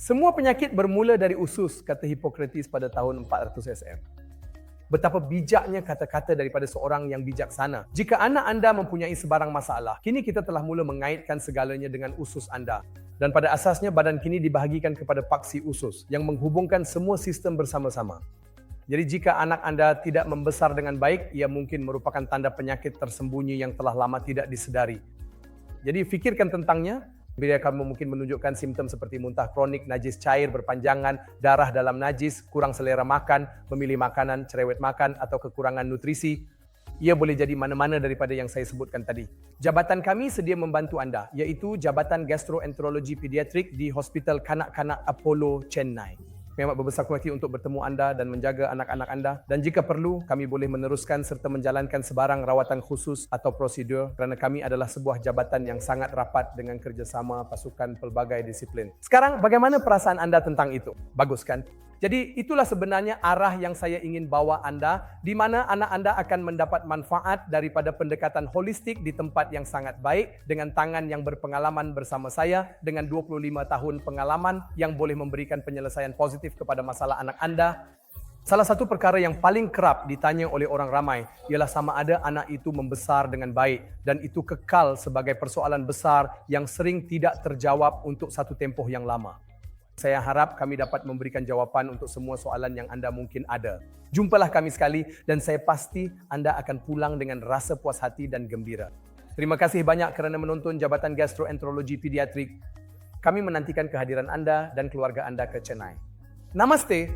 Semua penyakit bermula dari usus, kata Hippocrates pada tahun 400 SM. Betapa bijaknya kata-kata daripada seorang yang bijaksana. Jika anak anda mempunyai sebarang masalah, kini kita telah mula mengaitkan segalanya dengan usus anda. Dan pada asasnya, badan kini dibahagikan kepada paksi usus yang menghubungkan semua sistem bersama-sama. Jadi jika anak anda tidak membesar dengan baik, ia mungkin merupakan tanda penyakit tersembunyi yang telah lama tidak disedari. Jadi fikirkan tentangnya. Bila kamu mungkin menunjukkan simptom seperti muntah kronik, najis cair berpanjangan, darah dalam najis, kurang selera makan, memilih makanan, cerewet makan atau kekurangan nutrisi, ia boleh jadi mana-mana daripada yang saya sebutkan tadi. Jabatan kami sedia membantu anda, iaitu Jabatan Gastroenterologi Pediatrik di Hospital Kanak-Kanak Apollo, Chennai. Kami amat berbesar hati untuk bertemu anda dan menjaga anak-anak anda. Dan jika perlu, kami boleh meneruskan serta menjalankan sebarang rawatan khusus atau prosedur kerana kami adalah sebuah jabatan yang sangat rapat dengan kerjasama pasukan pelbagai disiplin. Sekarang, bagaimana perasaan anda tentang itu? Bagus kan? Jadi itulah sebenarnya arah yang saya ingin bawa anda, di mana anak anda akan mendapat manfaat daripada pendekatan holistik di tempat yang sangat baik, dengan tangan yang berpengalaman bersama saya, dengan 25 tahun pengalaman yang boleh memberikan penyelesaian positif kepada masalah anak anda. Salah satu perkara yang paling kerap ditanya oleh orang ramai ialah sama ada anak itu membesar dengan baik, dan itu kekal sebagai persoalan besar yang sering tidak terjawab untuk satu tempoh yang lama. Saya harap kami dapat memberikan jawapan untuk semua soalan yang anda mungkin ada. Jumpalah kami sekali dan saya pasti anda akan pulang dengan rasa puas hati dan gembira. Terima kasih banyak kerana menonton Jabatan Gastroenterologi Pediatrik. Kami menantikan kehadiran anda dan keluarga anda ke Chennai. Namaste.